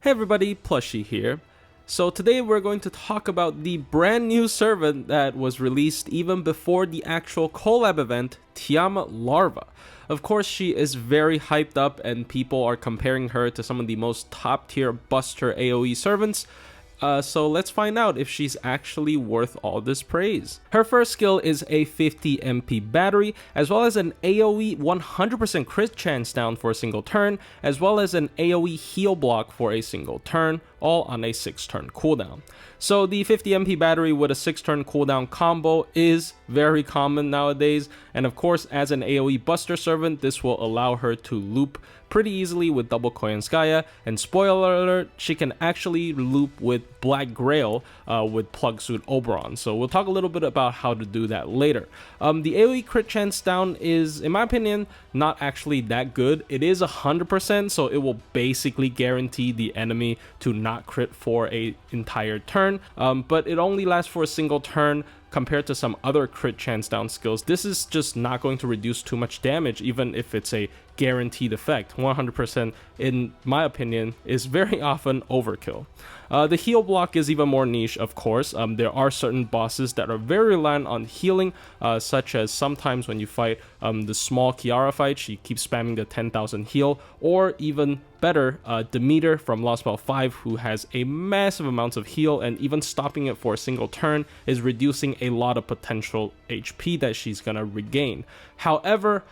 Hey everybody, Plushie here. So today we're going to talk about the brand new servant that was released even before the actual collab event, Tiamat Larva. Of course, she is very hyped up and people are comparing her to some of the most top tier buster AoE servants. So let's find out if she's actually worth all this praise. Her first skill is a 50 MP battery, as well as an AoE 100% crit chance down for a single turn, as well as an AoE heal block for a single turn, all on a 6-turn cooldown. So the 50 MP battery with a 6-turn cooldown combo is very common nowadays, and of course as an AoE buster servant, this will allow her to loop pretty easily with double Koyanskaya, and spoiler alert, she can actually loop with Black Grail with Plug Suit Oberon. So we'll talk a little bit about how to do that later. The AoE crit chance down is, in my opinion, not actually that good. It is 100%, so it will basically guarantee the enemy to not crit for an entire turn, but it only lasts for a single turn. Compared to some other crit chance down skills, this is just not going to reduce too much damage, even if it's a guaranteed effect. 100%, in my opinion, is very often overkill. The heal block is even more niche, of course. There are certain bosses that are very reliant on healing, such as sometimes when you fight the small Kiara fight, she keeps spamming the 10,000 heal, or even better, Demeter from Lost Spell 5, who has a massive amounts of heal, and even stopping it for a single turn is reducing a lot of potential HP that she's gonna regain. However,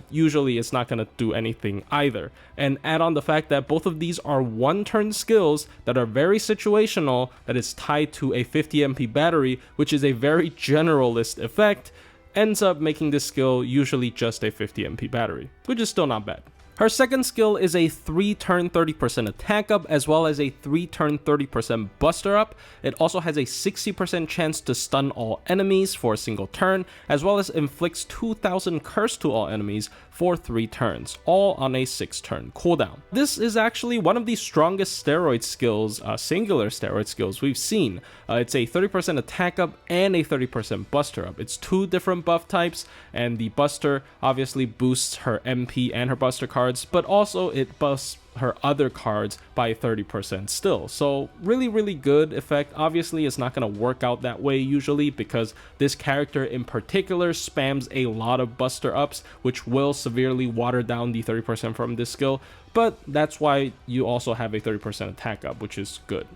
usually it's not gonna do anything either. And add on the fact that both of these are one-turn skills that are very situational, that is tied to a 50 MP battery, which is a very generalist effect, ends up making this skill usually just a 50 MP battery, which is still not bad. Her second skill is a 3-turn 30% attack up, as well as a 3-turn 30% buster up. It also has a 60% chance to stun all enemies for a single turn, as well as inflicts 2000 curse to all enemies for 3 turns, all on a 6-turn cooldown. This is actually one of the strongest steroid skills, singular steroid skills we've seen. It's a 30% attack up and a 30% buster up. It's 2 different buff types, and the buster obviously boosts her MP and her buster cards, but also it buffs her other cards by 30% still. So really good effect. Obviously it's not going to work out that way usually, because this character in particular spams a lot of buster ups, which will severely water down the 30% from this skill, but that's why you also have a 30% attack up, which is good.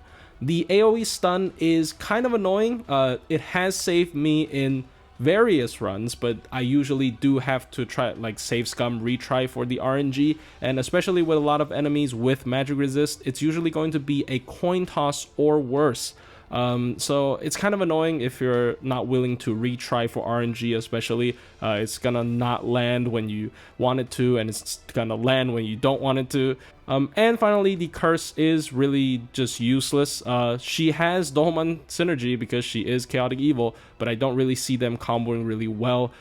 The AoE stun is kind of annoying. It has saved me in various runs, but I usually do have to try, like, save scum retry for the RNG, and especially with a lot of enemies with magic resist, it's usually going to be a coin toss or worse. So it's kind of annoying if you're not willing to retry for RNG, especially. It's gonna not land when you want it to, and it's gonna land when you don't want it to. And finally, the curse is really just useless. She has Dolman synergy because she is chaotic evil, but I don't really see them comboing really well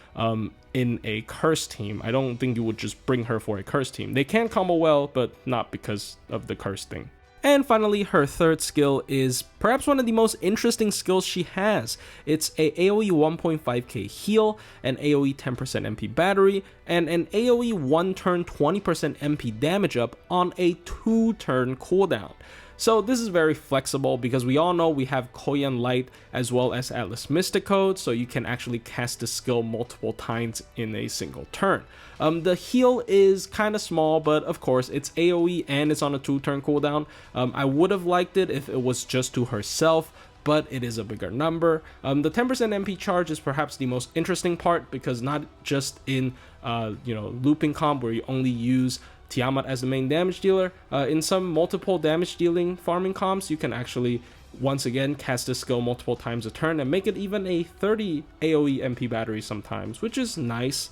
in a curse team. I don't think you would just bring her for a curse team. They can combo well, but not because of the curse thing. And finally, her third skill is perhaps one of the most interesting skills she has. It's a AoE 1.5k heal, an AoE 10% MP battery, and an AoE 1-turn 20% MP damage up on a 2-turn cooldown. So this is very flexible because we all know we have Koyan Light as well as Atlas Mystic Code, so you can actually cast this skill multiple times in a single turn. The heal is kind of small, but of course it's AoE and it's on a 2-turn cooldown. I would have liked it if it was just to herself, but it is a bigger number. The 10% MP charge is perhaps the most interesting part, because not just in looping comp where you only use Tiamat as the main damage dealer. In some multiple damage dealing farming comps, you can actually once again cast this skill multiple times a turn and make it even a 30 AoE MP battery sometimes, which is nice.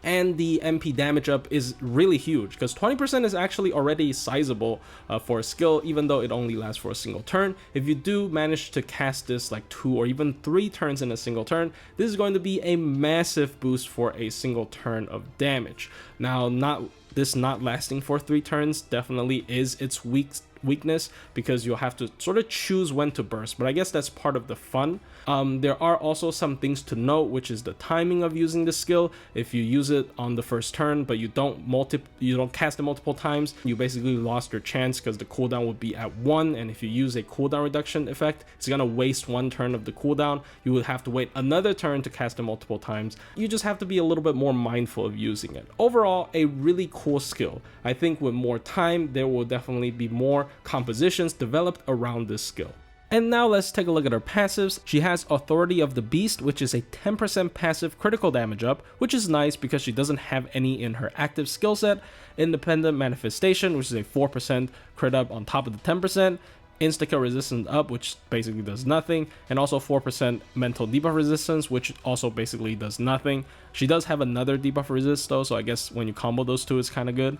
And the MP damage up is really huge, because 20% is actually already sizable for a skill, even though it only lasts for a single turn. If you do manage to cast this like 2 or even 3 turns in a single turn, this is going to be a massive boost for a single turn of damage. Now, not this not lasting for 3 turns definitely is its weakness, because you'll have to sort of choose when to burst, but I guess that's part of the fun. There are also some things to note, which is the timing of using the skill. If you use it on the first turn but you don't cast it multiple times, you basically lost your chance, because the cooldown would be at 1, and if you use a cooldown reduction effect, it's gonna waste 1 turn of the cooldown. You would have to wait another turn to cast it multiple times. You just have to be a little bit more mindful of using it. Overall, a really cool skill. I think with more time there will definitely be more compositions developed around this skill. And now let's take a look at her passives. She has Authority of the Beast, which is a 10% passive critical damage up, which is nice because she doesn't have any in her active skill set. Independent Manifestation, which is a 4% crit up on top of the 10%. Insta-kill resistance up, which basically does nothing, and also 4% mental debuff resistance, which also basically does nothing. She does have another debuff resist though, so I guess when you combo those two it's kind of good.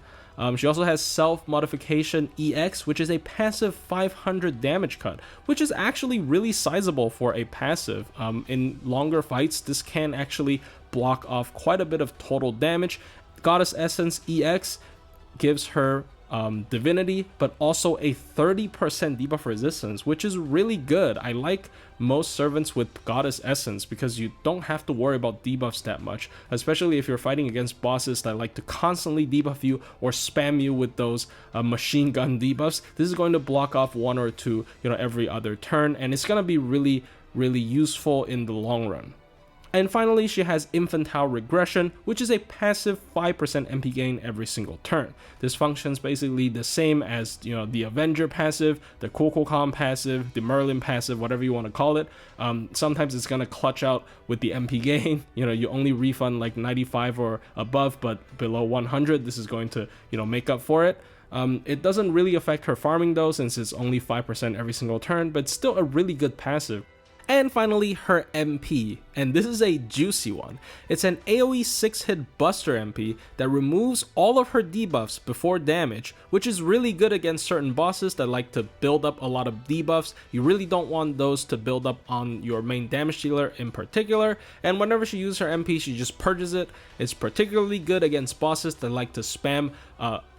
She also has Self-Modification EX, which is a passive 500 damage cut, which is actually really sizable for a passive. In longer fights, this can actually block off quite a bit of total damage. Goddess Essence EX gives her divinity, but also a 30% debuff resistance, which is really good. I like most servants with Goddess Essence because you don't have to worry about debuffs that much, especially if you're fighting against bosses that like to constantly debuff you or spam you with those machine gun debuffs. This is going to block off 1 or 2, every other turn, and it's going to be really, really useful in the long run. And finally, she has Infantile Regression, which is a passive 5% MP gain every single turn. This functions basically the same as the Avenger passive, the Kukulkan passive, the Merlin passive, whatever you want to call it. Sometimes it's gonna clutch out with the MP gain. You only refund like 95 or above, but below 100, this is going to make up for it. It doesn't really affect her farming though, since it's only 5% every single turn, but still a really good passive. And finally, her MP, and this is a juicy one. It's an AoE 6-hit Buster MP that removes all of her debuffs before damage, which is really good against certain bosses that like to build up a lot of debuffs. You really don't want those to build up on your main damage dealer in particular, and whenever she uses her MP, she just purges it. It's particularly good against bosses that like to spam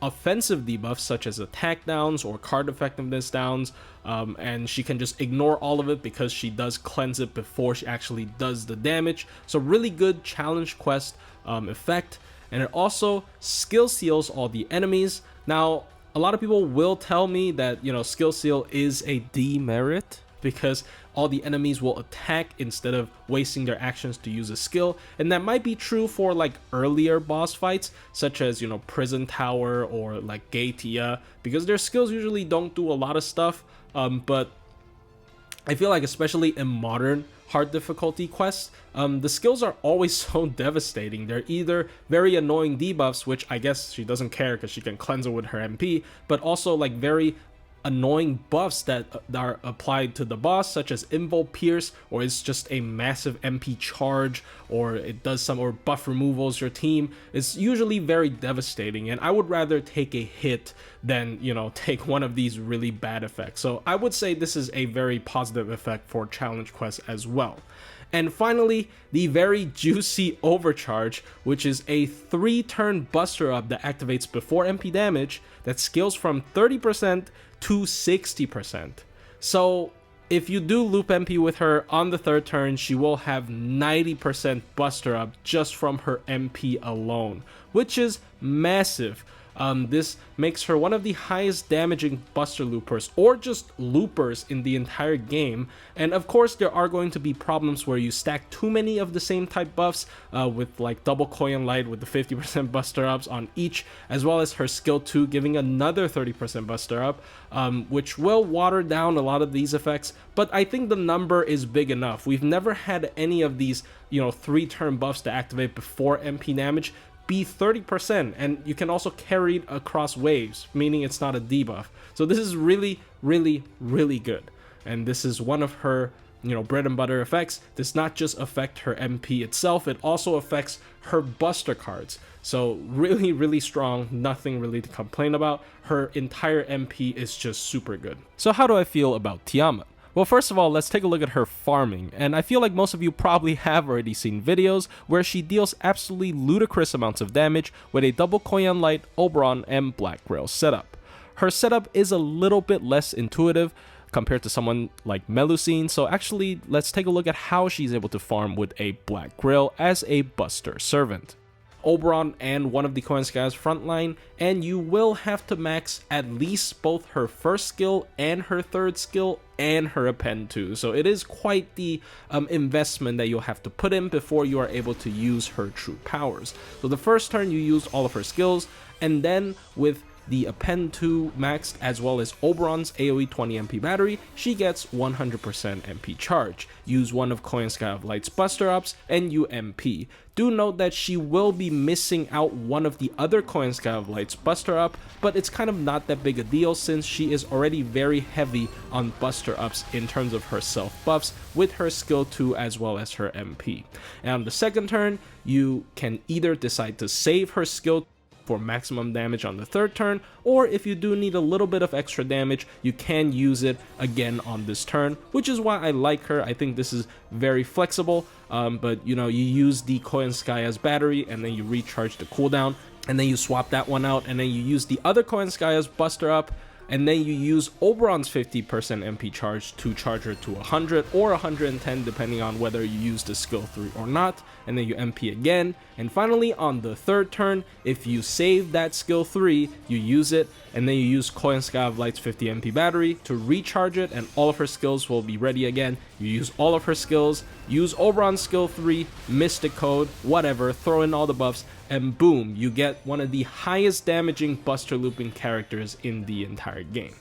offensive debuffs such as attack downs or card effectiveness downs, and she can just ignore all of it because she does cleanse it before she actually does the damage. So really good challenge quest effect, and it also skill seals all the enemies. Now a lot of people will tell me that skill seal is a demerit because all the enemies will attack instead of wasting their actions to use a skill, and that might be true for like earlier boss fights such as Prison Tower or like Gaetia, because their skills usually don't do a lot of stuff, but I feel like especially in modern hard difficulty quests, the skills are always so devastating. They're either very annoying debuffs, which I guess she doesn't care because she can cleanse it with her MP, but also like very annoying buffs that are applied to the boss, such as Invo Pierce, or it's just a massive MP charge, or it does some or buff removals your team. It's usually very devastating, and I would rather take a hit than take one of these really bad effects. So I would say this is a very positive effect for challenge quests as well. And finally, the very juicy Overcharge, which is a 3-turn buster up that activates before MP damage that scales from 30% to 60%. So if you do loop MP with her on the 3rd turn, she will have 90% buster up just from her MP alone, which is massive. This makes her one of the highest damaging buster loopers, or just loopers, in the entire game. And of course there are going to be problems where you stack too many of the same type buffs, with like double Koyan Light with the 50% buster ups on each, as well as her skill 2 giving another 30% buster up, which will water down a lot of these effects, but I think the number is big enough. We've never had any of these 3-turn buffs to activate before MP damage be 30%, and you can also carry it across waves, meaning it's not a debuff. So this is really, really, really good, and this is one of her bread and butter effects. Does not just affect her MP itself, it also affects her buster cards. So really, really strong, nothing really to complain about. Her entire MP is just super good. So how do I feel about Tiamat? Well, first of all, let's take a look at her farming, and I feel like most of you probably have already seen videos where she deals absolutely ludicrous amounts of damage with a double Koyan Light, Oberon, and Black Grail setup. Her setup is a little bit less intuitive compared to someone like Melusine, so actually let's take a look at how she's able to farm with a Black Grail as a Buster Servant. Oberon and one of the Koyan Sky's frontline, and you will have to max at least both her first skill and her third skill and her append too. So it is quite the investment that you'll have to put in before you are able to use her true powers. So the first turn you use all of her skills, and then with the append 2 maxed as well as Oberon's AoE 20 MP battery, she gets 100% MP charge. Use one of Koyan Sky of Light's Buster Ups and you MP. Do note that she will be missing out one of the other Koyan Sky of Light's Buster Up, but it's kind of not that big a deal since she is already very heavy on Buster Ups in terms of her self buffs with her skill 2 as well as her MP. And on the second turn, you can either decide to save her skill for maximum damage on the third turn, or if you do need a little bit of extra damage, you can use it again on this turn, which is why I like her. I think this is very flexible, but you know, you use the Koyan Sky as battery and then you recharge the cooldown, and then you swap that one out, and then you use the other Koyan Sky as Buster Up, and then you use Oberon's 50% MP charge to charge her to 100 or 110 depending on whether you use the skill 3 or not, and then you MP again. And finally on the third turn, if you save that skill 3, you use it, and then you use Koyan Sky of Light's 50 MP battery to recharge it, and all of her skills will be ready again. You use all of her skills, use Oberon's skill 3, Mystic Code, whatever, throw in all the buffs, and boom, you get one of the highest damaging Buster looping characters in the entire game.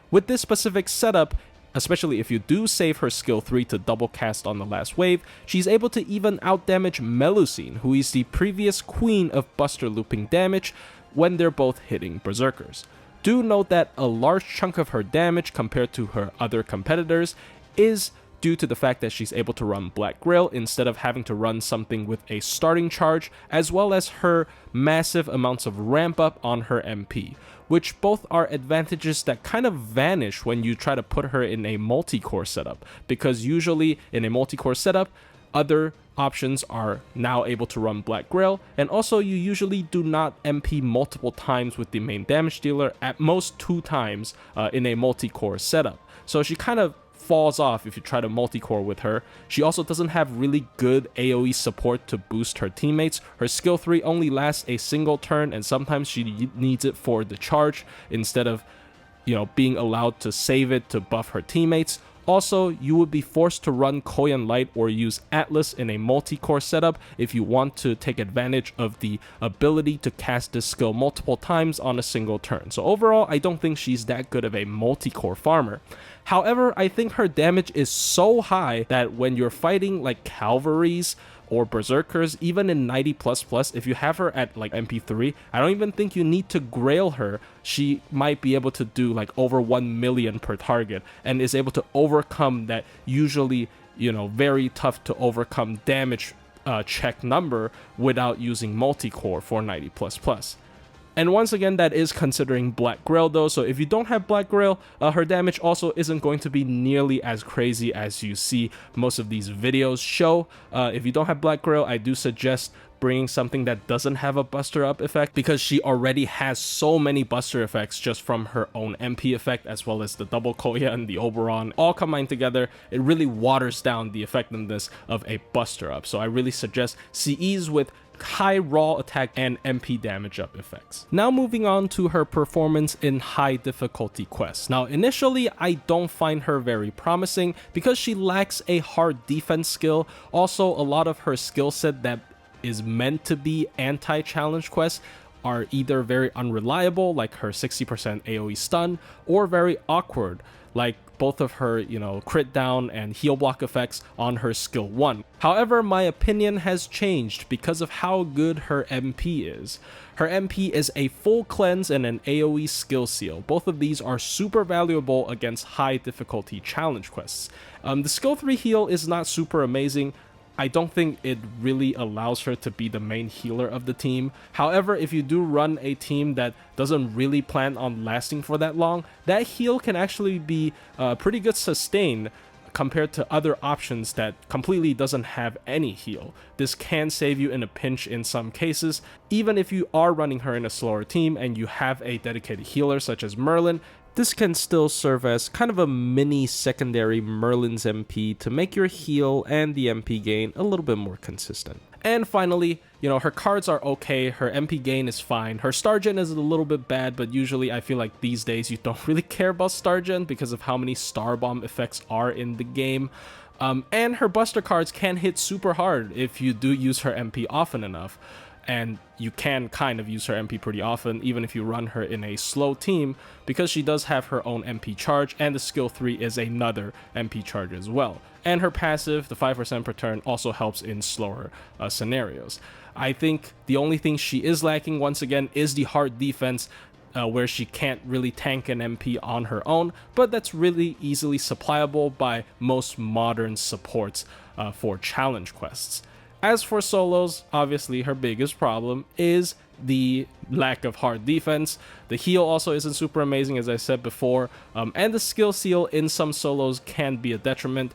With this specific setup, especially if you do save her skill 3 to double cast on the last wave, she's able to even outdamage Melusine, who is the previous queen of Buster looping damage when they're both hitting Berserkers. Do note that a large chunk of her damage compared to her other competitors is due to the fact that she's able to run Black Grail instead of having to run something with a starting charge, as well as her massive amounts of ramp up on her MP, which both are advantages that kind of vanish when you try to put her in a multi-core setup, because usually in a multi-core setup, other options are now able to run Black Grail, and also you usually do not MP multiple times with the main damage dealer, at most 2 times in a multi-core setup. So she kind of falls off if you try to multi-core with her. She also doesn't have really good AoE support to boost her teammates. Her skill 3 only lasts a single turn, and sometimes she needs it for the charge instead of, you know, being allowed to save it to buff her teammates. Also, you would be forced to run Koyan Light or use Atlas in a multi-core setup if you want to take advantage of the ability to cast this skill multiple times on a single turn. So overall, I don't think she's that good of a multi-core farmer. However, I think her damage is so high that when you're fighting like Cavalries or Berserkers, even in 90++, if you have her at like MP3, I don't even think you need to grail her. She might be able to do like over 1 million per target and is able to overcome that usually, you know, very tough to overcome damage check number without using multi-core for 90++. And once again, that is considering Black Grail though, so if you don't have Black Grail, her damage also isn't going to be nearly as crazy as you see most of these videos show. If you don't have Black Grail, I do suggest bringing something that doesn't have a Buster Up effect, because she already has so many Buster effects just from her own MP effect, as well as the double Koya and the Oberon all combined together. It really waters down the effectiveness of a Buster Up, so I really suggest CEs with high raw attack and MP damage up effects. Now moving on to her performance in high difficulty quests. Now initially I don't find her very promising because she lacks a hard defense skill. Also, a lot of her skill set that is meant to be anti-challenge quests are either very unreliable, like her 60% AoE stun, or very awkward, like both of her, you know, crit down and heal block effects on her skill 1. However, my opinion has changed because of how good her MP is. Her MP is a full cleanse and an AoE skill seal. Both of these are super valuable against high difficulty challenge quests. The skill 3 heal is not super amazing. I don't think it really allows her to be the main healer of the team. However, if you do run a team that doesn't really plan on lasting for that long, that heal can actually be pretty good sustain compared to other options that completely doesn't have any heal. This can save you in a pinch in some cases. Even if you are running her in a slower team and you have a dedicated healer such as Merlin, this can still serve as kind of a mini secondary Merlin's MP to make your heal and the MP gain a little bit more consistent. And finally, you know, her cards are okay, her MP gain is fine, her star gen is a little bit bad, but usually I feel like these days you don't really care about star gen because of how many star bomb effects are in the game. And her buster cards can hit super hard if you do use her MP often enough. And you can kind of use her MP pretty often, even if you run her in a slow team, because she does have her own MP charge, and the skill 3 is another MP charge as well. And her passive, the 5% per turn, also helps in slower scenarios. I think the only thing she is lacking, once again, is the hard defense, where she can't really tank an MP on her own, but that's really easily supplyable by most modern supports for challenge quests. As for solos, obviously her biggest problem is the lack of hard defense. The heal also isn't super amazing, as I said before, and the skill seal in some solos can be a detriment.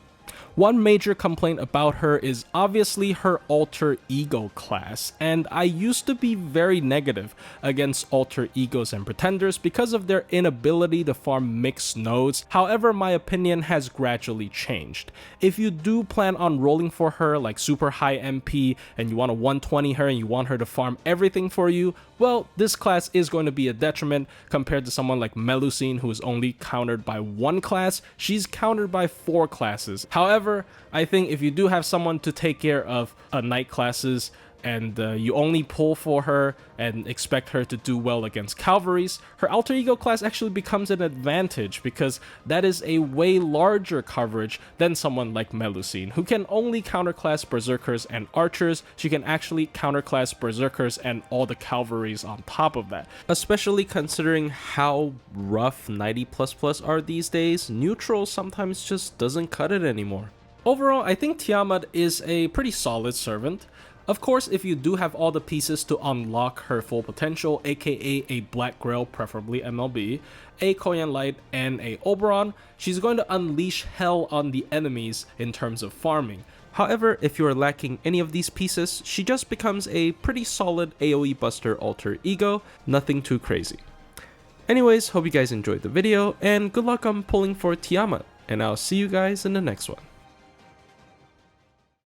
One major complaint about her is obviously her alter ego class, and I used to be very negative against alter egos and pretenders because of their inability to farm mixed nodes. However, my opinion has gradually changed. If you do plan on rolling for her like super high MP and you want to 120 her and you want her to farm everything for you, well, this class is going to be a detriment compared to someone like Melusine, who is only countered by one class. She's countered by 4 classes. However, I think if you do have someone to take care of night classes and you only pull for her and expect her to do well against cavalries, her alter ego class actually becomes an advantage because that is a way larger coverage than someone like Melusine, who can only counterclass berserkers and archers. She can actually counterclass berserkers and all the cavalries on top of that. Especially considering how rough 90++ are these days, neutral sometimes just doesn't cut it anymore. Overall, I think Tiamat is a pretty solid servant. Of course, if you do have all the pieces to unlock her full potential, aka a Black Grail, preferably MLB, a Koyan Light, and a Oberon, she's going to unleash hell on the enemies in terms of farming. However, if you're lacking any of these pieces, she just becomes a pretty solid AoE buster alter ego, nothing too crazy. Anyways, hope you guys enjoyed the video, and good luck on pulling for Tiamat, and I'll see you guys in the next one.